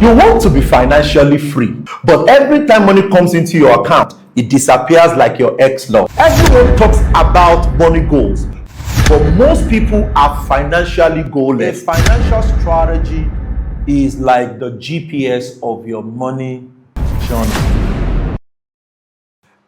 You want to be financially free, but every time money comes into your account, it disappears like your ex-love. Everyone talks about money goals, but most people are financially goalless. A financial strategy is like the GPS of your money journey.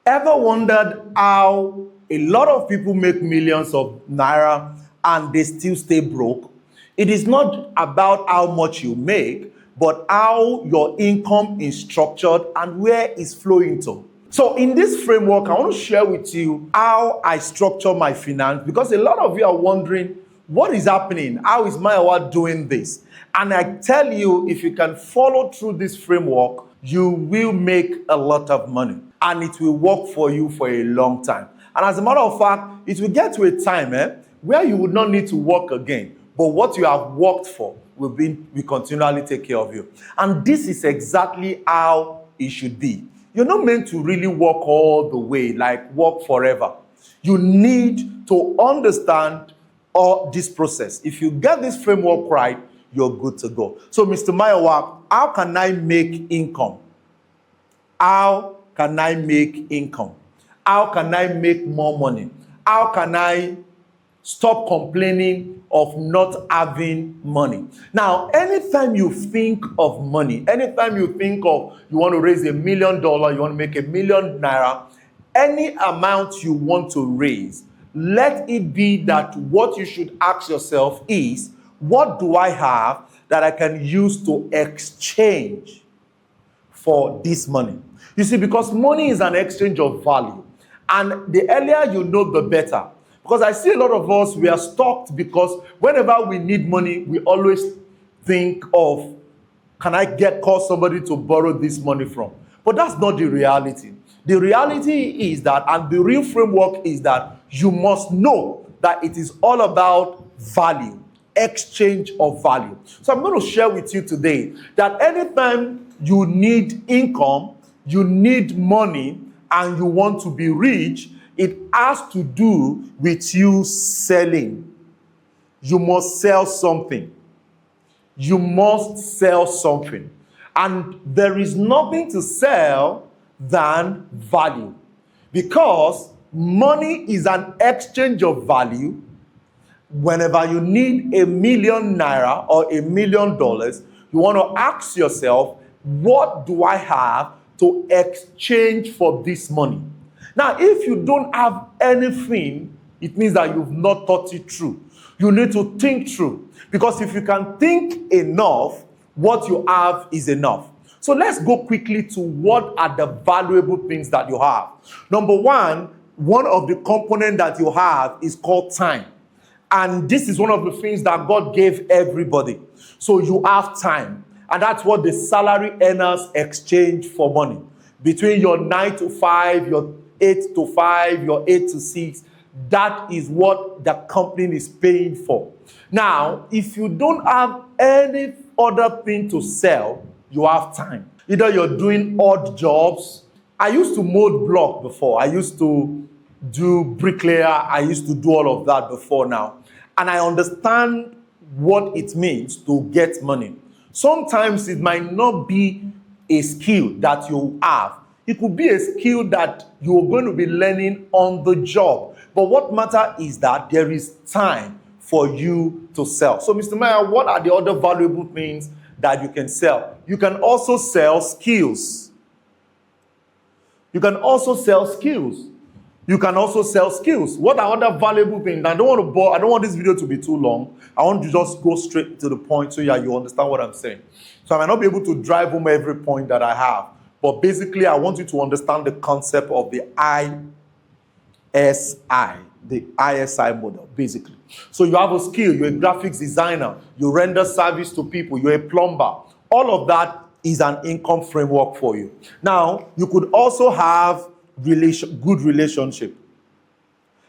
Ever wondered how a lot of people make millions of naira and they still stay broke? It is not about how much you make, but how your income is structured and where it's flowing to. So in this framework, I want to share with you how I structure my finance, because a lot of you are wondering, what is happening? How is Mayowa doing this? And I tell you, if you can follow through this framework, you will make a lot of money and it will work for you for a long time. And as a matter of fact, it will get to a time where you would not need to work again, but what you have worked for will continually take care of you. And this is exactly how it should be. You're not meant to really work all the way, like work forever. You need to understand all this process. If you get this framework right, you're good to go. So, Mr. Mayowa, how can I make income? How can I make income? How can I make more money? How can I stop complaining of not having money? Now, anytime you think of money, anytime you think of you want to raise $1 million, you want to make $1 million naira, any amount you want to raise, let it be that what you should ask yourself is, what do I have that I can use to exchange for this money? You see, because money is an exchange of value. And the earlier you know, the better. Because I see a lot of us, we are stuck because whenever we need money, we always think of, can I call somebody to borrow this money from? But that's not the reality. The reality is that, and the real framework is that you must know that it is all about value, exchange of value. So I'm going to share with you today that anytime you need income, you need money, and you want to be rich, it has to do with you selling. You must sell something. You must sell something. And there is nothing to sell than value. Because money is an exchange of value. Whenever you need $1 million naira or $1 million, you want to ask yourself, what do I have to exchange for this money? Now, if you don't have anything, it means that you've not thought it through. You need to think through. Because if you can think enough, what you have is enough. So let's go quickly to what are the valuable things that you have. Number one of the components that you have is called time. And this is one of the things that God gave everybody. So you have time. And that's what the salary earners exchange for money. Between your 9 to 5, your 8 to 5, your 8 to 6, that is what the company is paying for. Now, if you don't have any other thing to sell, you have time. Either you're doing odd jobs. I used to mold block before. I used to do bricklayer. I used to do all of that before now. And I understand what it means to get money. Sometimes it might not be a skill that you have. It could be a skill that you're going to be learning on the job. But what matters is that there is time for you to sell. So, Mr. Mayor, what are the other valuable things that you can sell? You can also sell skills. You can also sell skills. You can also sell skills. What are other valuable things? I don't want to bore. I don't want this video to be too long. I want to just go straight to the point so that you understand what I'm saying. So I might not be able to drive home every point that I have. But basically, I want you to understand the concept of the ISI model, basically. So you have a skill, you're a graphics designer, you render service to people, you're a plumber. All of that is an income framework for you. Now, you could also have good relationship.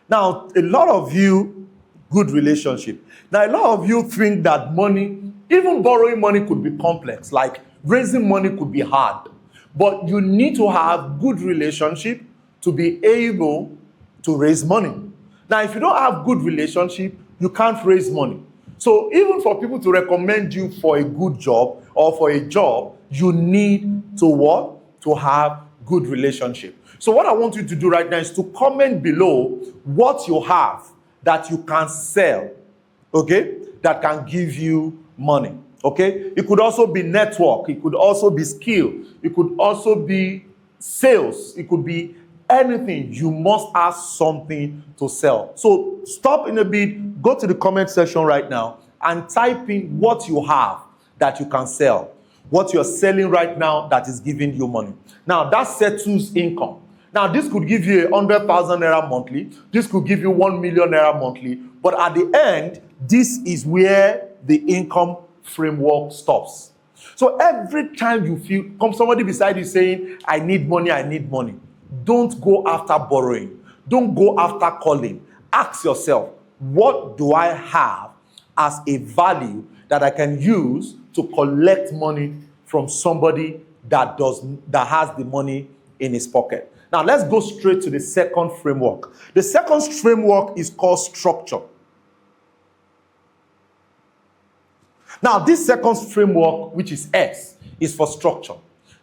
Now, a lot of you, good relationship. Now, a lot of you think that money, even borrowing money could be complex, like raising money could be hard. But you need to have good relationship to be able to raise money. Now, if you don't have good relationship, you can't raise money. So even for people to recommend you for a good job or for a job, you need to what? To have good relationship. So what I want you to do right now is to comment below what you have that you can sell, okay, that can give you money, okay? It could also be network, it could also be skill, it could also be sales, it could be anything. You must have something to sell. So stop in a bit, go to the comment section right now and type in what you have that you can sell, what you're selling right now that is giving you money. Now that settles income. Now this could give you 100,000 naira monthly, this could give you 1 million naira monthly, but at the end, this is where the income framework stops. So every time you feel, come somebody beside you saying, I need money, don't go after borrowing. Don't go after calling. Ask yourself, what do I have as a value that I can use to collect money from somebody that has the money in his pocket? Now let's go straight to the second framework. The second framework is called structure. Now this second framework, which is S, is for structure.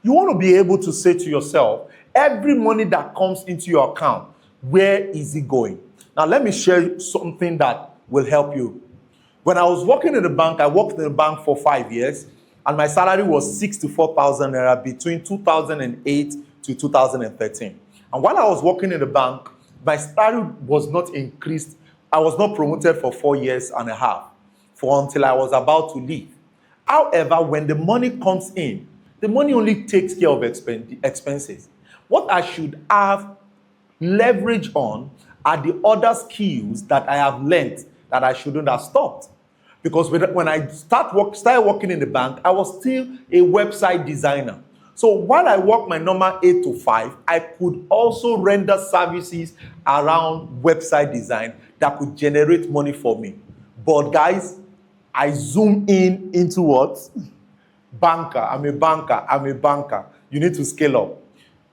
You want to be able to say to yourself, every money that comes into your account, where is it going? Now let me share something that will help you. When I was working in the bank, I worked in the bank for 5 years, and my salary was 64,000 naira between 2008 to 2013. And while I was working in the bank, my salary was not increased. I was not promoted for 4 years and a half until I was about to leave. However, when the money comes in, the money only takes care of expenses. What I should have leverage on are the other skills that I have learned that I shouldn't have stopped. Because when I started working in the bank, I was still a website designer. So while I worked my normal 8 to 5, I could also render services around website design that could generate money for me. But guys, I zoom into what? Banker. I'm a banker. You need to scale up.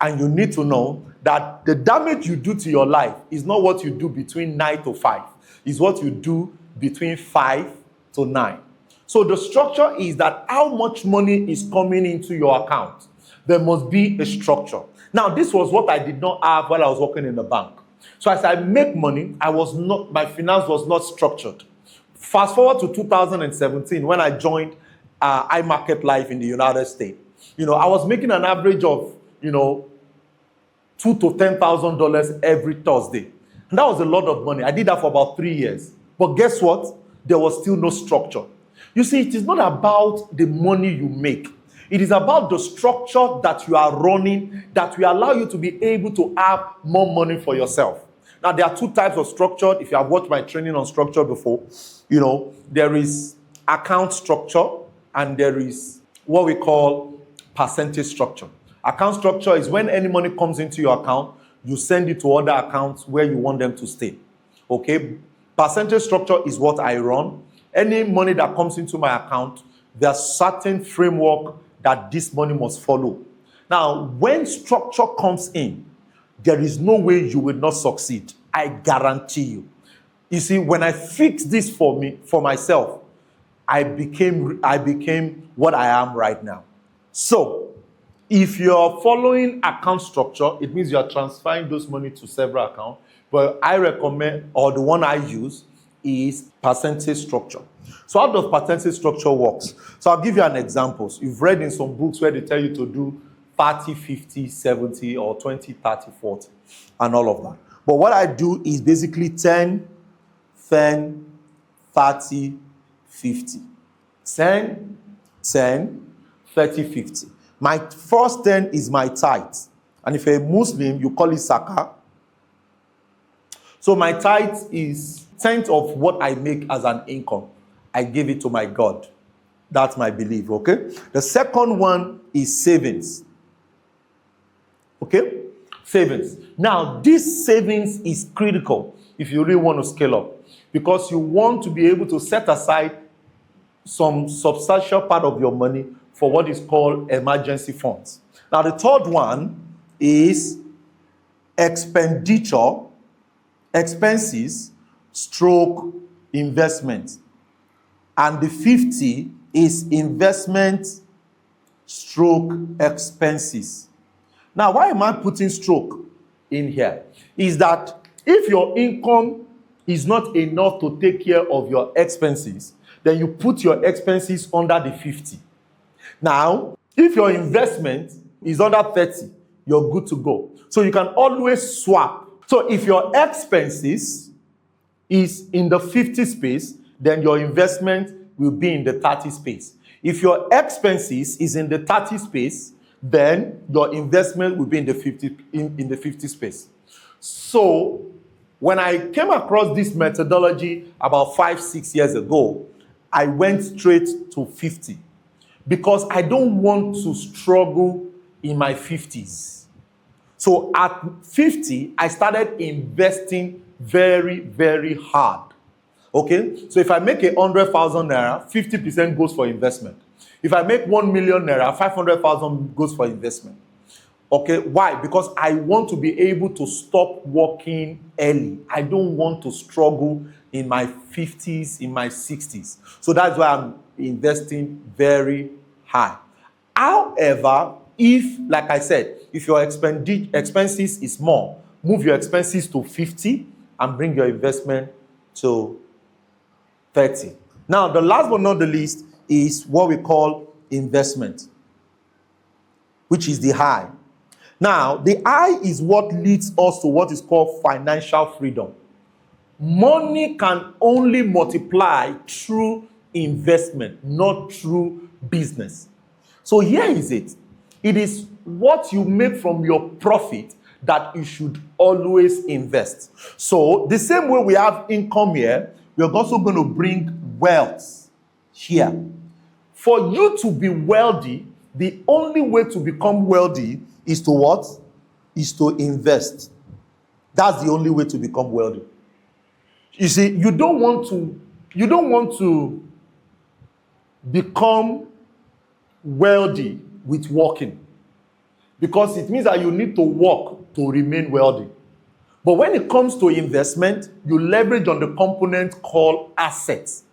And you need to know that the damage you do to your life is not what you do between 9 to 5. It's what you do between 5 to 9. So the structure is that how much money is coming into your account. There must be a structure. Now, this was what I did not have while I was working in the bank. So as I make money, my finance was not structured. Fast forward to 2017, when I joined iMarket Life in the United States. I was making an average of, $2,000 to $10,000 every Thursday. And that was a lot of money. I did that for about 3 years. But guess what? There was still no structure. You see, it is not about the money you make. It is about the structure that you are running that will allow you to be able to have more money for yourself. Now, there are two types of structure. If you have watched my training on structure before, there is account structure and there is what we call percentage structure. Account structure is when any money comes into your account, you send it to other accounts where you want them to stay. Okay? Percentage structure is what I run. Any money that comes into my account, there's certain framework that this money must follow. Now, when structure comes in, there is no way you will not succeed. I guarantee you. You see, when I fixed this for myself, I became what I am right now. So, if you're following account structure, it means you're transferring those money to several accounts. But I recommend, or the one I use, is percentage structure. So how does percentage structure works? So I'll give you an example. You've read in some books where they tell you to do 30, 50, 70, or 20, 30, 40, and all of that. But what I do is basically 10, 30, 50. 10, 30, 50. My first 10 is my tithe. And if you're a Muslim, you call it zakah. So my tithe is 10th of what I make as an income. I give it to my God. That's my belief, okay? The second one is savings. Okay? Savings. Now, this savings is critical if you really want to scale up, because you want to be able to set aside some substantial part of your money for what is called emergency funds. Now, the third one is expenses, investment. And the 50 is investment stroke expenses. Now, why am I putting stroke in here? Is that if your income is not enough to take care of your expenses, then you put your expenses under the 50. Now, if your investment is under 30, you're good to go. So you can always swap. So if your expenses is in the 50 space, then your investment will be in the 30 space. If your expenses is in the 30 space, then your investment will be in the 50 space. So when I came across this methodology about 5-6 years ago, I went straight to 50 because I don't want to struggle in my 50s. So at 50, I started investing very, very hard. Okay, so if I make 100,000 naira, 50% goes for investment. If I make 1 million naira, 500,000 goes for investment. Okay, why? Because I want to be able to stop working early. I don't want to struggle in my 50s, in my 60s. So that's why I'm investing very high. However, if, like I said, if your expenses is more, move your expenses to 50 and bring your investment to 30. Now, the last but not the least is what we call investment, which is the high. Now, the high is what leads us to what is called financial freedom. Money can only multiply through investment, not through business. So here is it. It is what you make from your profit that you should always invest. So the same way we have income here, we are also going to bring wealth here. For you to be wealthy, the only way to become wealthy is to what? Is to invest. That's the only way to become wealthy. You see, you don't want to become wealthy with working, because it means that you need to work to remain wealthy. But when it comes to investment, you leverage on the component called assets.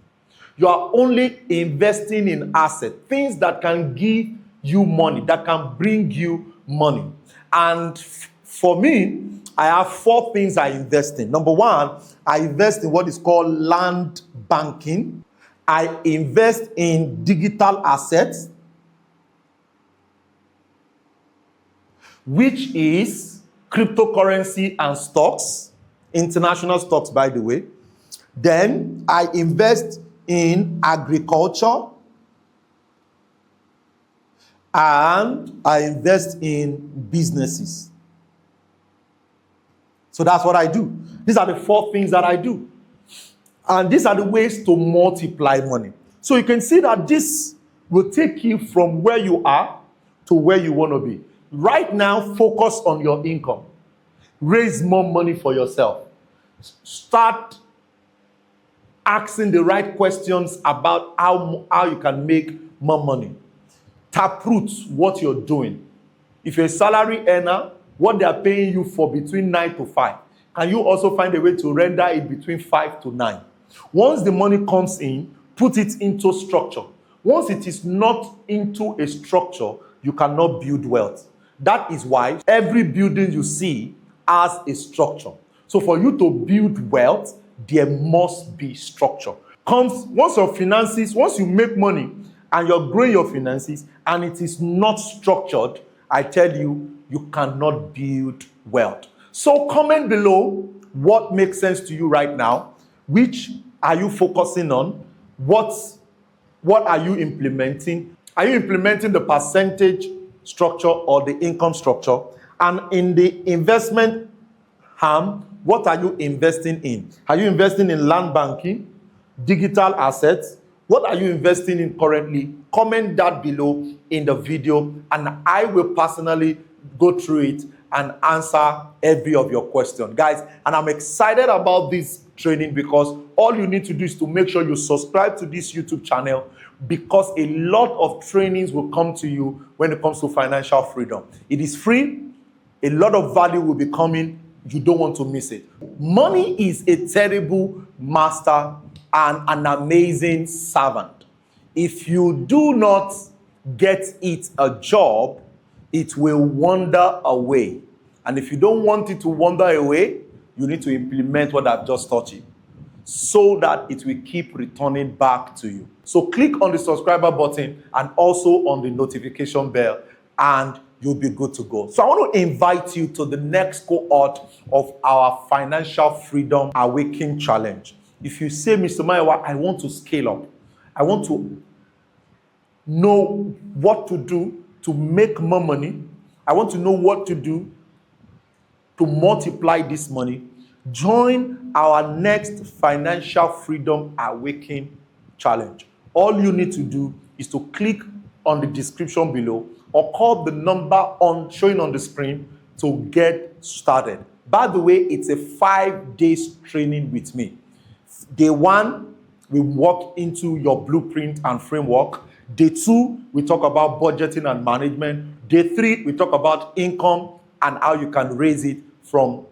You are only investing in assets, things that can give you money, that can bring you money. And for me, I have 4 things I invest in. Number 1, I invest in what is called land banking. I invest in digital assets, which is cryptocurrency and stocks, international stocks, by the way. Then I invest in agriculture, and I invest in businesses. So that's what I do. These are the 4 things that I do. And these are the ways to multiply money. So you can see that this will take you from where you are to where you want to be. Right now, focus on your income. Raise more money for yourself. Start asking the right questions about how you can make more money. Taproot what you're doing. If you're a salary earner, what they are paying you for between 9 to 5, can you also find a way to render it between 5 to 9? Once the money comes in, put it into structure. Once it is not into a structure, you cannot build wealth. That is why every building you see has a structure. So for you to build wealth, there must be structure. Once you make money and you're growing your finances and it is not structured, I tell you, you cannot build wealth. So comment below what makes sense to you right now. Which are you focusing on? What are you implementing? Are you implementing the percentage structure or the income structure? And in the investment arm, what are you investing in? Are you investing in land banking, digital assets? What are you investing in currently? Comment that below in the video, and I will personally go through it and answer every of your questions, guys. And I'm excited about this training because all you need to do is to make sure you subscribe to this YouTube channel, because a lot of trainings will come to you when it comes to financial freedom. It is free. A lot of value will be coming. You don't want to miss it. Money is a terrible master and an amazing servant. If you do not get it a job, it will wander away. And if you don't want it to wander away, you need to implement what I've just taught you so that it will keep returning back to you. So click on the subscriber button and also on the notification bell, and you'll be good to go. So I want to invite you to the next cohort of our Financial Freedom Awakening Challenge. If you say, Mr. Mayowa, I want to scale up, I want to know what to do to make more money, I want to know what to do to multiply this money, join our next Financial Freedom Awakening Challenge. All you need to do is to click on the description below or call the number showing on the screen to get started. By the way, it's a 5 days training with me. Day 1, we walk into your blueprint and framework. Day 2, we talk about budgeting and management. Day 3, we talk about income and how you can raise it from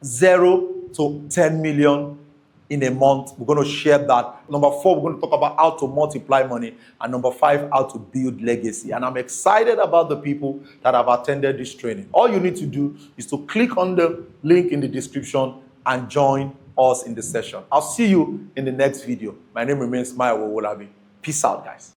0 to 10 million in a month. We're going to share that. Number 4, we're going to talk about how to multiply money. And number 5, how to build legacy. And I'm excited about the people that have attended this training. All you need to do is to click on the link in the description and join us in the session. I'll see you in the next video. My name remains Mayowa Owolabi. Peace out, guys.